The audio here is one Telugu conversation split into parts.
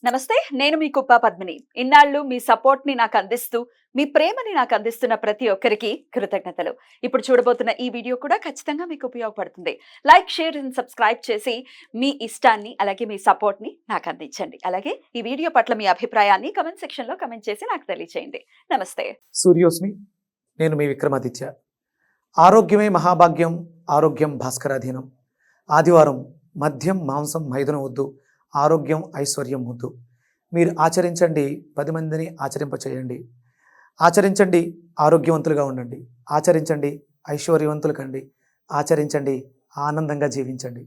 నమస్తే, నేను మీ కుప్ప పద్మిని. ఇన్నాళ్ళు మీ సపోర్ట్ ని నాకు అందిస్తూ, మీ ప్రేమని నాకు అందిస్తున్న ప్రతి ఒక్కరికి కృతజ్ఞతలు. ఇప్పుడు చూడబోతున్న ఈ వీడియో కూడా ఖచ్చితంగా మీకు ఉపయోగపడుతుంది. లైక్, షేర్ అండ్ సబ్స్క్రైబ్ చేసి మీ ఇష్టాన్ని అలాగే మీ సపోర్ట్ ని నాకు అందించండి. అలాగే ఈ వీడియో పట్ల మీ అభిప్రాయాన్ని కమెంట్ సెక్షన్ లో కమెంట్ చేసి నాకు తెలియజేయండి. నమస్తే. సూర్యోస్మి. నేను మీ విక్రమాదిత్య. ఆరోగ్యమే మహాభాగ్యం, ఆరోగ్యం భాస్కరాధీనం. ఆదివారం మద్యం, మాంసం, మైదనం వద్దు, ఆరోగ్యం ఐశ్వర్యం వద్దు. మీరు ఆచరించండి, 10 మందిని ఆచరింపచేయండి. ఆచరించండి, ఆరోగ్యవంతులుగా ఉండండి. ఆచరించండి, ఐశ్వర్యవంతులు కండి. ఆచరించండి, ఆనందంగా జీవించండి.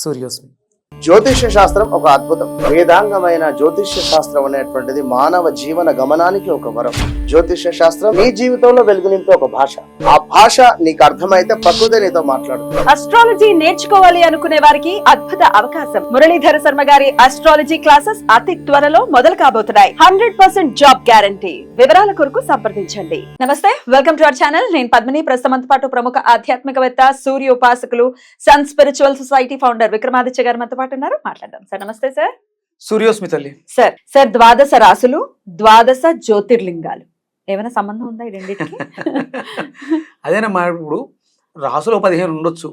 సూర్యోస్మి. జ్యోతిష్య శాస్త్రం ఒక అద్భుతం. వేదాంగమైన జ్యోతిష్య శాస్త్రం అనేటువంటిది మానవ జీవన గమనానికి ఒక వరం. జ్యోతిష్య శాస్త్రం నీ జీవితంలో వెలుగునింపే ఒక భాష. ఆ భాష నీకు అర్థమైతే ప్రకృతి నీతో మాట్లాడుతుంది. అస్ట్రాలజీ నేర్చుకోవాలి అనుకునే వారికి అద్భుత అవకాశం. మురళీధర శర్మ గారి అస్ట్రాలజీ క్లాసెస్ అతి త్వరలో మొదలు కాబోతున్నాయి. 100% జాబ్ గ్యారంటీ. వివరాల కొరకు సంప్రదించండి. నమస్తే, వెల్కమ్ టు అవర్ ఛానల్. నేను పద్మిని. ప్రస్తుతంతో పాటు ప్రముఖ ఆధ్యాత్మికవేత్త, సూర్య ఉపాసకులు, sun spiritual society founder Vikramaditya garu మనతో పాటు ఉన్నారు. మాట్లాడదాం సార్. నమస్తే సార్. సూర్యోస్మి తల్లి. సార్ 12 రాసులు, 12 జ్యోతిర్లింగాలు, ఏమైనా సంబంధం ఉందా ఈ రెండింటికి? అదేనమ్మా, ఇప్పుడు రాసులు 15 ఉండొచ్చు,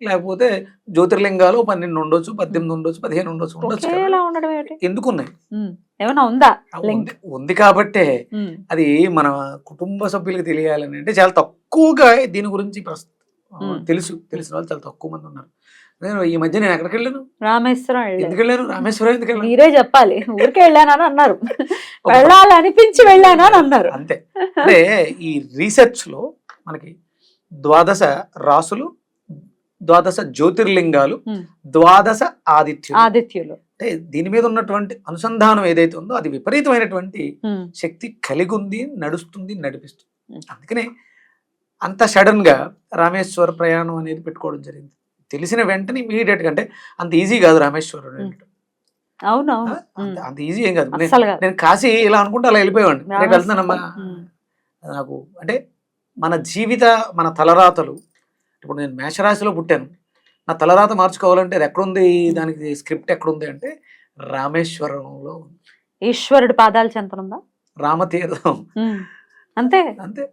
లేకపోతే జ్యోతిర్లింగాలు 12 ఉండొచ్చు, 18 ఉండొచ్చు, 15 ఉండొచ్చు. ఎందుకు ఉన్నాయి? ఏమైనా ఉందా? ఉంది కాబట్టే అది మన కుటుంబ సభ్యులకు తెలియాలని అంటే చాలా తక్కువగా దీని గురించి తెలిసిన వాళ్ళు చాలా తక్కువ మంది ఉన్నారు. నేను ఈ మధ్య నేను ఎక్కడికి వెళ్ళాను? రామేశ్వరం. ఎందుకు వెళ్ళాను? రామేశ్వరం ఎందుకు వెళ్ళాను? మీరే చెప్పాలి. ఊరికే వెళ్ళానని అన్నారు, వెళ్ళాలనిపించి వెళ్ళానని అన్నారు. అంతే. అంటే ఈ రీసెర్చ్ లో మనకి 12 రాసులు, 12 జ్యోతిర్లింగాలు, 12 ఆదిత్యులు. అంటే దీని మీద ఉన్నటువంటి అనుసంధానం ఏదైతే ఉందో అది విపరీతమైనటువంటి శక్తి కలిగి ఉంది, నడుస్తుంది, నడిపిస్తుంది. అందుకనే అంత సడన్ గా రామేశ్వర ప్రయాణం అనేది పెట్టుకోవడం జరిగింది. తెలిసిన వెంటనే ఇమీడియట్ గా, అంటే అంత ఈజీ కాదు రామేశ్వరం. అంత ఈజీ ఏం కాదు. నేను కాశీ ఇలా అనుకుంటే అలా వెళ్ళిపోయేవాడిని. నేను వెళ్తున్నానమ్మా. నాకు అంటే మన తలరాతలు, ఇప్పుడు నేను మేషరాశిలో పుట్టాను, నా తలరాత మార్చుకోవాలంటే అది ఎక్కడుంది, దానికి స్క్రిప్ట్ ఎక్కడుంది అంటే రామేశ్వరంలో. ఈశ్వరుడు పాదాల చెంతనుందా? రామతీర్థం. అంతే అంతే.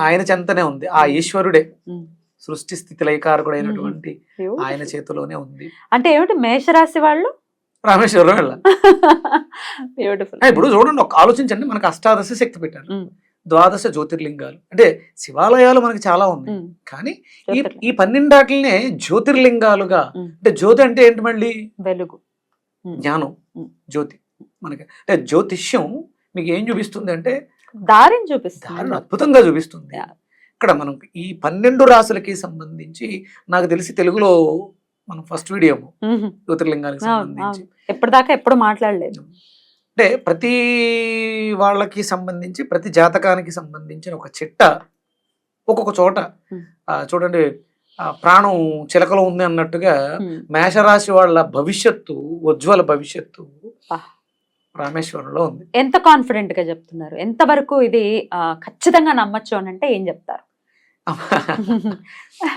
ఆయన చెంతనే ఉంది. ఆ ఈశ్వరుడే సృష్టి స్థితి లయకారకుడైనటువంటి ఆయన చేతిలోనే ఉంది. అంటే ఏమిటి, మేషరాశి వాళ్ళు రామేశ్వరం వెళ్ళాలి. ఇప్పుడు చూడండి, ఒక ఆలోచించండి. మనకు 18 శక్తి పెట్టారు, 12 జ్యోతిర్లింగాలు. అంటే శివాలయాలు మనకి చాలా ఉన్నాయి, కానీ ఈ 12 జ్యోతిర్లింగాలుగా. అంటే జ్యోతి అంటే ఏంటి? మళ్ళీ వెలుగు, జ్ఞానం, జ్యోతి. మనకి అంటే జ్యోతిష్యం మీకు ఏం చూపిస్తుంది అంటే దారిని చూపిస్తుంది, దారిని అద్భుతంగా చూపిస్తుంది. ఇక్కడ మనం ఈ 12 రాసులకి సంబంధించి నాకు తెలిసి తెలుగులో మనం ఫస్ట్ వీడియో జ్యోతిర్లింగాలకు సంబంధించి ఎప్పటిదాకా ఎప్పుడు మాట్లాడలేదు. అంటే ప్రతి వాళ్ళకి సంబంధించి, ప్రతి జాతకానికి సంబంధించిన ఒక చిట్ట ఒక్కొక్క చోట చూడండి, ప్రాణం చిలకలో ఉంది అన్నట్టుగా మేషరాశి వాళ్ళ భవిష్యత్తు, ఉజ్వల భవిష్యత్తు రామేశ్వరంలో ఉంది. ఎంత కాన్ఫిడెంట్ గా చెప్తున్నారు? ఎంత వరకు ఇది ఖచ్చితంగా నమ్మచ్చు అని అంటే ఏం చెప్తారు?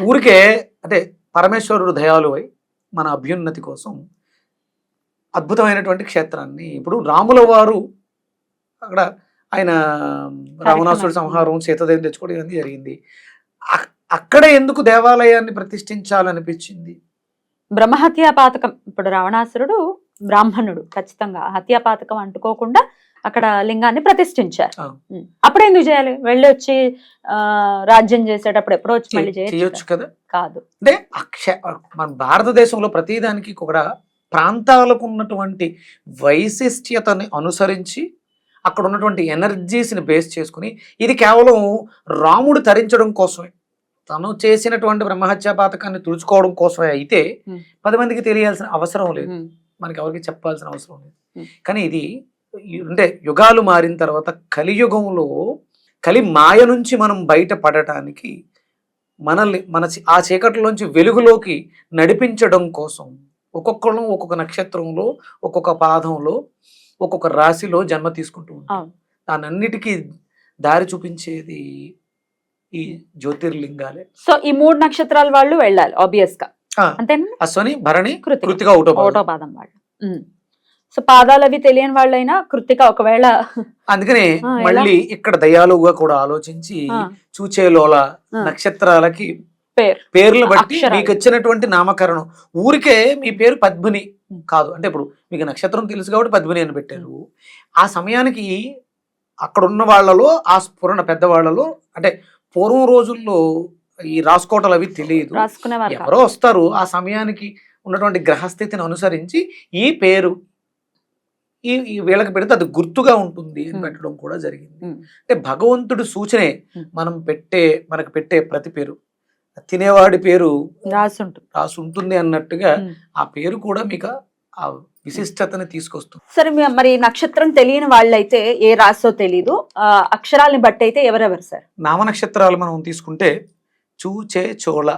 ఊరికే అంటే పరమేశ్వరుడు దయాళువై మన అభ్యున్నతి కోసం అద్భుతమైనటువంటి క్షేత్రాన్ని, ఇప్పుడు రాముల వారు అక్కడ ఆయన రావణాసురుడి సంహారం, సీతాదేవిని తెచ్చుకోవడం ఇవన్నీ జరిగింది. అక్కడ ఎందుకు దేవాలయాన్ని ప్రతిష్ఠించాలనిపించింది? బ్రహ్మహత్యా పాతకం. ఇప్పుడు రావణాసురుడు బ్రాహ్మణుడు, ఖచ్చితంగా హత్యాపాతకం అంటుకోకుండా అక్కడ లింగాన్ని ప్రతిష్ఠించారు. అప్పుడు ఎందుకు చేయాలి? వెళ్ళి వచ్చి రాజ్యం చేసేటప్పుడు ఎప్పుడో వచ్చి మళ్ళీ చేయొచ్చు కదా? కాదు. అంటే మన భారతదేశంలో ప్రతిదానికి కూడా ప్రాంతాలకు ఉన్నటువంటి వైశిష్ట్యతని అనుసరించి అక్కడ ఉన్నటువంటి ఎనర్జీస్ని బేస్ చేసుకుని, ఇది కేవలం రాముడు తరించడం కోసమే, తను చేసినటువంటి బ్రహ్మహత్యా పాతకాన్ని తుడుచుకోవడం కోసమే అయితే 10 మందికి తెలియాల్సిన అవసరం లేదు, మనకి ఎవరికి చెప్పాల్సిన అవసరం లేదు. కానీ ఇది అంటే యుగాలు మారిన తర్వాత కలియుగంలో కలి మాయ నుంచి మనం బయటపడటానికి, మనల్ని ఆ చీకటిలోంచి వెలుగులోకి నడిపించడం కోసం ఒక్కొక్కరు ఒక్కొక్క నక్షత్రంలో, ఒక్కొక్క పాదంలో, ఒక్కొక్క రాశిలో జన్మ తీసుకుంటూ ఉంటాం. దానన్నిటికీ దారి చూపించేది ఈ జ్యోతిర్లింగాలే. సో ఈ 3 నక్షత్రాల వాళ్ళు వెళ్ళాలి ఆబ్వియస్ గా, అంతేనా? అశ్వని, భరణి, కృతిక, ఒకటో పాదం వాళ్ళు. సో పాదాలు అవి తెలియని వాళ్ళైనా కృత్తిక ఒకవేళ అందుకనే ఎలా? మళ్ళీ ఇక్కడ దయాలుగా కూడా ఆలోచించి ఆ. చూచేలోల ఆ. నక్షత్రాలకి పేరు పేర్లు బట్టి అక్షరాలు. మీకు వచ్చినటువంటి నామకరణం. ఊరికే మీ పేరు పద్మిని కాదు, అంటే ఇప్పుడు మీకు నక్షత్రం తెలుసు కాబట్టి పద్మిని అని పెట్టారు. ఆ సమయానికి అక్కడ ఉన్న వాళ్ళలో ఆ స్ఫురణ పెద్దవాళ్ళలో, అంటే పూర్వం రోజుల్లో ఈ రాసుకోవటాలు అవి తెలియదు, రాసుకునేవారు కాదు. ఎవరో వస్తారు ఆ సమయానికి ఉన్నటువంటి గ్రహస్థితిని అనుసరించి ఈ పేరు ఈ వీళ్ళకి పెడితే అది గుర్తుగా ఉంటుంది అని పెట్టడం కూడా జరిగింది. అంటే భగవంతుడి సూచనే మనకు పెట్టే ప్రతి పేరు. తినేవాడి పేరు రాసి ఉంటుంది అన్నట్టుగా ఆ పేరు కూడా మీకు ఆ విశిష్టతని తీసుకొస్తుంది. సరే మరి నక్షత్రం తెలియని వాళ్ళైతే ఏ రాసో తెలీదు, అక్షరాలని బట్టి అయితే ఎవరెవరు సార్? నామ నక్షత్రాలు మనం తీసుకుంటే చూ చే చోళ,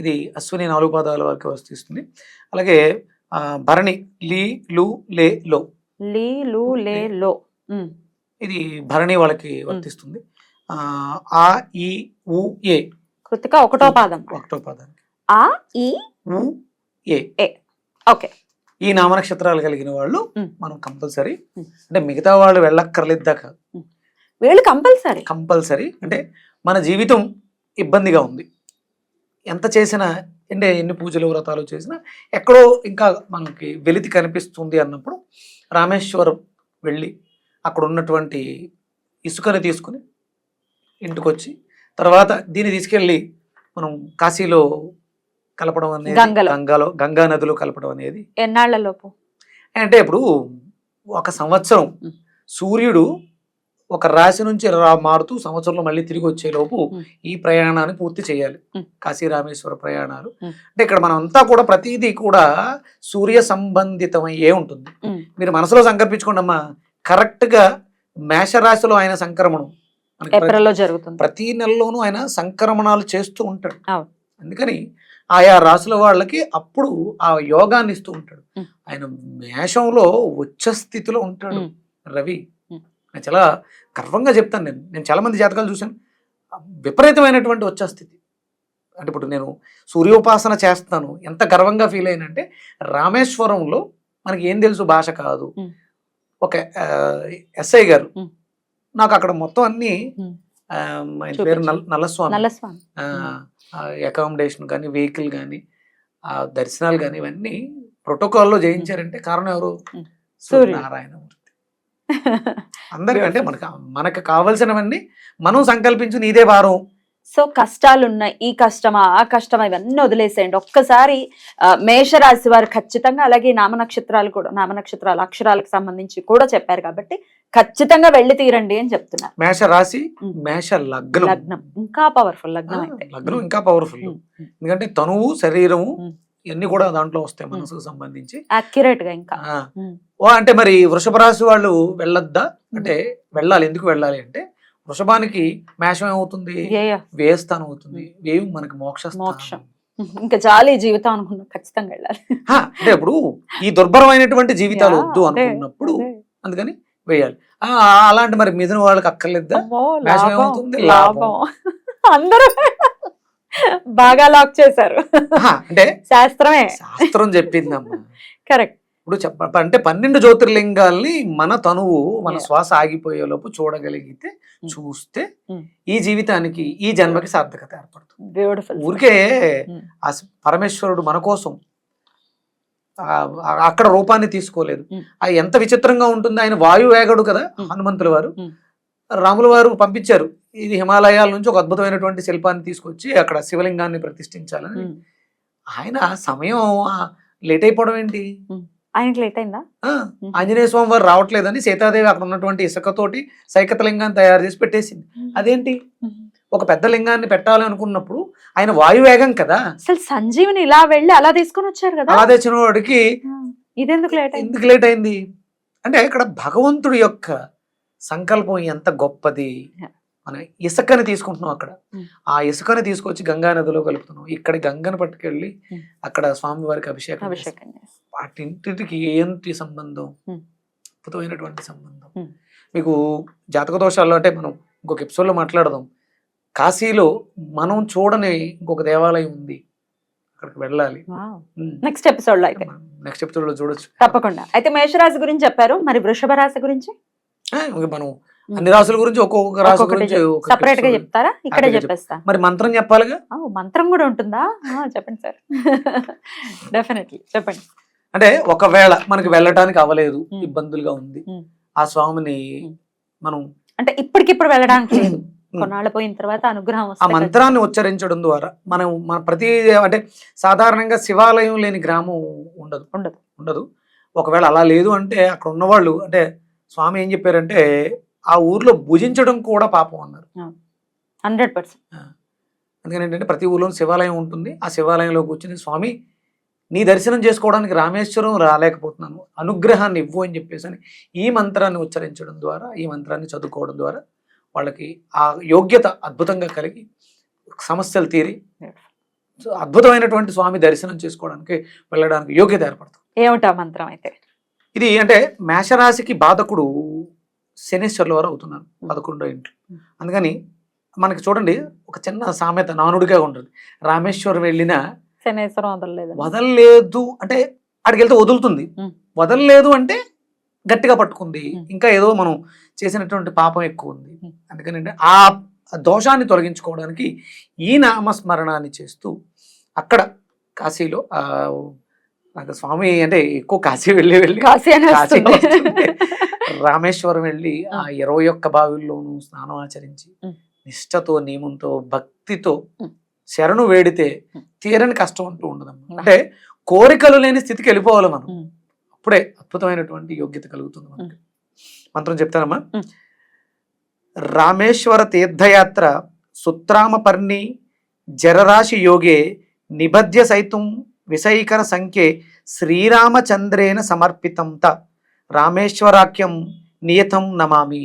ఇది అశ్విని 4 పాదాల వరకు వస్తుంది. అలాగే భరణి లీ లు లే లో, లీ లు లే లో, ఇది భరణి వాళ్ళకి వర్తిస్తుంది. ఆ ఈ ఉ ఏ, కృతిక ఒకటో పాదం. ఆ ఈ ఉ ఏ. ఓకే. ఈ నామ నక్షత్రాలు కలిగిన వాళ్ళు మనం కంపల్సరీ, అంటే మిగతా వాళ్ళు వెళ్ళక్కర్లేదు దాకా వీళ్ళు కంపల్సరీ. అంటే మన జీవితం ఇబ్బందిగా ఉంది, ఎంత చేసినా, అంటే ఎన్ని పూజలు వ్రతాలు చేసినా ఎక్కడో ఇంకా మనకి వెలితి కనిపిస్తుంది అన్నప్పుడు రామేశ్వరం వెళ్ళి అక్కడ ఉన్నటువంటి ఇసుకని తీసుకుని ఇంటికి వచ్చి తర్వాత దీన్ని తీసుకెళ్ళి మనం కాశీలో కలపడం అనేది, గంగా నదిలో కలపడం అనేది ఎన్నాళ్లలోపు అంటే ఇప్పుడు 1 సంవత్సరం సూర్యుడు ఒక రాశి నుంచి మారుతూ సంవత్సరంలో మళ్ళీ తిరిగి వచ్చే లోపు ఈ ప్రయాణాన్ని పూర్తి చేయాలి, కాశీ రామేశ్వర ప్రయాణాలు. అంటే ఇక్కడ మనం అంతా కూడా ప్రతిదీ కూడా సూర్య సంబంధితమయ్యే ఉంటుంది. మీరు మనసులో సంకల్పించుకోండి అమ్మా, కరెక్ట్ గా మేషరాశిలో ఆయన సంక్రమణం ఏప్రిల్లో జరుగుతుంది. ప్రతి నెలలోనూ ఆయన సంక్రమణాలు చేస్తూ ఉంటాడు. అందుకని ఆయా రాశుల వాళ్ళకి అప్పుడు ఆ యోగాన్ని ఇస్తూ ఉంటాడు. ఆయన మేషంలో ఉచ్చ స్థితిలో ఉంటాడు రవి. నేను చాలా గర్వంగా చెప్తాను, నేను చాలా మంది జాతకాలు చూశాను, విపరీతమైనటువంటి ఉచ్చ స్థితి. అంటే ఇప్పుడు నేను సూర్యోపాసన చేస్తాను, ఎంత గర్వంగా ఫీల్ అయినంటే రామేశ్వరంలో మనకి ఏం తెలుసు, భాష కాదు. ఒక ఎస్ఐ గారు నాకు అక్కడ మొత్తం అన్ని, ఆయన పేరు నల్లస్వామి, అకామిడేషన్ కానీ వెహికల్ కానీ దర్శనాలు కానీ ఇవన్నీ ప్రోటోకాల్లో చేయించారంటే కారణం ఎవరు? సూర్యనారాయణమూర్తి. అందరికంటే మనకు కావాల్సినవన్నీ మనం సంకల్పించు నీదే భారం. సో కష్టాలున్నాయి, ఈ కష్టమా ఆ కష్టమా ఇవన్నీ వదిలేసేయండి. ఒక్కసారి మేషరాశి వారు ఖచ్చితంగా, అలాగే నామ నక్షత్రాలు అక్షరాలకు సంబంధించి కూడా చెప్పారు కాబట్టి ఖచ్చితంగా వెళ్ళి తీరండి అని చెప్తున్నారు. మేషరాశి, మేష లగ్నం ఇంకా పవర్ఫుల్. లగ్నం ఇంకా పవర్ఫుల్, ఎందుకంటే తనువు శరీరము ఇవన్నీ కూడా దాంట్లో వస్తాయి, మనసుకు సంబంధించి అక్యురేట్ గా. ఇంకా అంటే మరి వృషభ రాశి వాళ్ళు వెళ్ళొద్దా అంటే వెళ్ళాలి. ఎందుకు వెళ్ళాలి అంటే వృషభానికి మేషం ఏమవుతుంది, వ్యయస్థానం అవుతుంది. వ్యయం మనకి మోక్షం, ఇంకా జాలి జీవితం అనుకున్నా ఖచ్చితంగా వెళ్ళాలి. అంటే ఇప్పుడు ఈ దుర్భరమైనటువంటి జీవితాలు వద్దు అనుకున్నప్పుడు అందుకని వేయాలి. అలాంటి మరి మిథున వాళ్ళకి అక్కర్లేదా? మేషం ఏమవుతుంది, లాభం. అందరూ బాగా లాక్ చేశారు, అంటే శాస్త్రం చెప్పిందమ్మా. కరెక్ట్. ఇప్పుడు అంటే 12 జ్యోతిర్లింగాల్ని మన తనువు, మన శ్వాస ఆగిపోయే లోపు చూడగలిగితే, చూస్తే ఈ జీవితానికి, ఈ జన్మకి సార్థకత ఏర్పడుతుంది. ఊరికే ఆ పరమేశ్వరుడు మన కోసం అక్కడ రూపాన్ని తీసుకోలేదు. అది ఎంత విచిత్రంగా ఉంటుంది. ఆయన వాయువేగడు కదా హనుమంతుల వారు. రాముల వారు పంపించారు, ఇది హిమాలయాల నుంచి ఒక అద్భుతమైనటువంటి శిల్పాన్ని తీసుకొచ్చి అక్కడ శివలింగాన్ని ప్రతిష్ఠించాలని. ఆయన సమయం లేట్ అయిపోవడం ఏంటి, ఆయనకి లేట్ అయిందా? ఆంజనేయ స్వామి వారు రావట్లేదని సీతాదేవి అక్కడ ఉన్నటువంటి ఇసుకతోటి సైకత లింగాన్ని తయారు చేసి పెట్టేసింది. అదేంటి, ఒక పెద్ద లింగాన్ని పెట్టాలి అనుకున్నప్పుడు ఆయన వాయువేగం కదా. అసలు సంజీవిని ఇలా వెళ్ళి అలా తీసుకొని వచ్చారు కదా, అలా తెచ్చిన వాడికి ఇదెందుకు లేట్ అయింది అంటే ఇక్కడ భగవంతుడి యొక్క సంకల్పం ఎంత గొప్పది. మనం ఇసుకని తీసుకుంటున్నాం, అక్కడ ఆ ఇసుకని తీసుకొచ్చి గంగా నదిలో కలుపుతున్నాం. ఇక్కడ గంగను పట్టుకెళ్ళి అక్కడ స్వామి వారికి అభిషేకం. వాటింటికి ఏంటి సంబంధం, అద్భుతమైనటువంటి సంబంధం. మీకు జాతక దోషాల్లో అంటే మనం ఇంకొక ఎపిసోడ్లో మాట్లాడదాం. కాశీలో మనం చూడని ఇంకొక దేవాలయం ఉంది, అక్కడికి వెళ్ళాలి. నెక్స్ట్ ఎపిసోడ్ లో అయితే నెక్స్ట్ ఎపిసోడ్ లో చూడొచ్చు తప్పకుండా. అయితే మేషరాశి గురించి చెప్పారు, మరి వృషభ రాశి గురించి మనం అన్ని రాసుల గురించి ఒక్కొక్క రాశి గురించి సపరేట్ గా చెప్తారా? ఇక్కడే చెప్పేస్తా. మరి మంత్రం చెప్పాలిగా. మంత్రం కూడా ఉంటుందా? చెప్పండి సార్. డెఫినెట్లీ చెప్పండి. అంటే ఒకవేళ మనకి వెళ్ళటానికి అవ్వలేదు, ఇబ్బందులుగా ఉంది, ఆ స్వామిని మనం అంటే ఇప్పటికిప్పుడు వెళ్ళడానికి లేదు, కొన్నాళ్ళు పోయిన తర్వాత అనుగ్రహం ఆ మంత్రాన్ని ఉచ్చరించడం ద్వారా మనం మన ప్రతి అంటే సాధారణంగా శివాలయం లేని గ్రామం ఉండదు ఉండదు ఉండదు ఒకవేళ అలా లేదు అంటే అక్కడ ఉన్నవాళ్ళు అంటే స్వామి ఏం చెప్పారంటే ఆ ఊర్లో భుజించడం కూడా పాపం అన్నారు. 100%. అందుకని ఏంటంటే ప్రతి ఊర్లో శివాలయం ఉంటుంది, ఆ శివాలయంలో కూర్చుని స్వామి నీ దర్శనం చేసుకోవడానికి రామేశ్వరం రాలేకపోతున్నాను, అనుగ్రహాన్ని ఇవ్వు అని చెప్పేసి అని ఈ మంత్రాన్ని ఉచ్చరించడం ద్వారా, ఈ మంత్రాన్ని చదువుకోవడం ద్వారా వాళ్ళకి ఆ యోగ్యత అద్భుతంగా కలిగి సమస్యలు తీరి అద్భుతమైనటువంటి స్వామి దర్శనం చేసుకోవడానికి వెళ్ళడానికి యోగ్యత ఏర్పడుతుంది. ఏమిటా మంత్రం అయితే? ఇది అంటే మేషరాశికి బాధకుడు శనేశ్వర్ల వారు అవుతున్నారు 11వ ఇంట్లో. అందుకని మనకి చూడండి ఒక చిన్న సామెత నానుడిగా ఉంటుంది, రామేశ్వరం వెళ్ళినా శనేశ్వరం వదలలేదు అంటే అక్కడికి వెళ్తే వదులుతుంది, వదలలేదు అంటే గట్టిగా పట్టుకుంది, ఇంకా ఏదో మనం చేసినటువంటి పాపం ఎక్కువ ఉంది. అందుకని ఆ దోషాన్ని తొలగించుకోవడానికి ఈ నామస్మరణాన్ని చేస్తూ అక్కడ కాశీలో నాకు స్వామి అంటే ఎక్కువ కాశీ వెళ్ళి రామేశ్వరం వెళ్ళి ఆ 21 బావిల్లోనూ స్నానం ఆచరించి నిష్ఠతో నియమంతో భక్తితో శరణు వేడితే తీరని కష్టం అంటూ ఉండదమ్మా. అంటే కోరికలు లేని స్థితికి వెళ్ళిపోవాలి మనం, అప్పుడే అద్భుతమైనటువంటి యోగ్యత కలుగుతుంది మనకి. మంత్రం చెప్తానమ్మా. రామేశ్వర తీర్థయాత్ర సుత్రామపర్ణి జరరాశి యోగే నిబధ్య సైతం విషైకర సంఖ్యే శ్రీరామచంద్రేన సమర్పితంత రామేశ్వరాఖ్యం నియతం నమామి.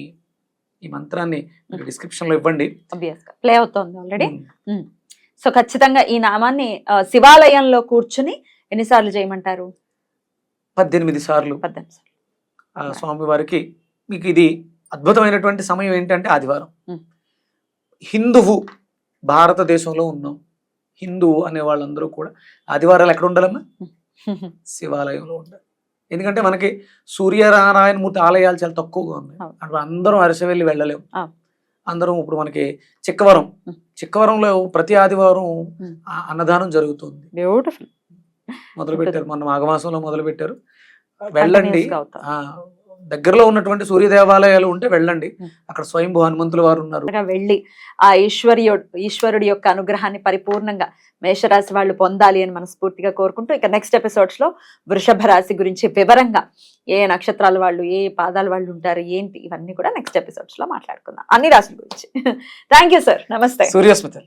ఈ మంత్రాన్ని డిస్క్రిప్షన్ లో ఇవ్వండి, ప్లే అవుతుంది ఆల్రెడీ. సో ఖచ్చితంగా ఈ నామాన్ని శివాలయంలో కూర్చుని ఎన్నిసార్లు చేయమంటారు? 18 సార్లు ఆ స్వామి వారికి. మీకు ఇది అద్భుతమైనటువంటి సమయం ఏంటంటే ఆదివారం. హిందువు భారతదేశంలో ఉన్నాం, హిందువు అనే వాళ్ళందరూ కూడా ఆదివారాలు ఎక్కడ ఉండాలమ్మా? శివాలయంలో ఉండాలి. ఎందుకంటే మనకి సూర్యనారాయణమూర్తి ఆలయాలు చాలా తక్కువగా ఉన్నాయి, అక్కడ అందరం అరసవెల్లి వెళ్ళలేము. అందరం ఇప్పుడు మనకి చిక్కవరంలో ప్రతి ఆదివారం అన్నదానం జరుగుతుంది, మొదలు పెట్టారు, మొన్న మాఘమాసంలో మొదలు పెట్టారు. వెళ్ళండి, దగ్గరలో ఉన్నటువంటి సూర్య దేవాలయాలు ఉంటే వెళ్ళండి, అక్కడ స్వయంభూ హనుమంతుల వారు ఉన్నారు. వెళ్ళి ఆ ఈశ్వరుడి యొక్క అనుగ్రహాన్ని పరిపూర్ణంగా మేషరాశి వాళ్ళు పొందాలి అని మనస్ఫూర్తిగా కోరుకుంటూ, ఇక నెక్స్ట్ ఎపిసోడ్స్ లో వృషభ రాశి గురించి వివరంగా ఏ నక్షత్రాల వాళ్ళు, ఏ పాదాల వాళ్ళు ఉంటారు ఏంటి, ఇవన్నీ కూడా నెక్స్ట్ ఎపిసోడ్స్ లో మాట్లాడుకుందాం, అన్ని రాశుల గురించి. థ్యాంక్ యూ సార్, నమస్తే. సూర్యస్మిత.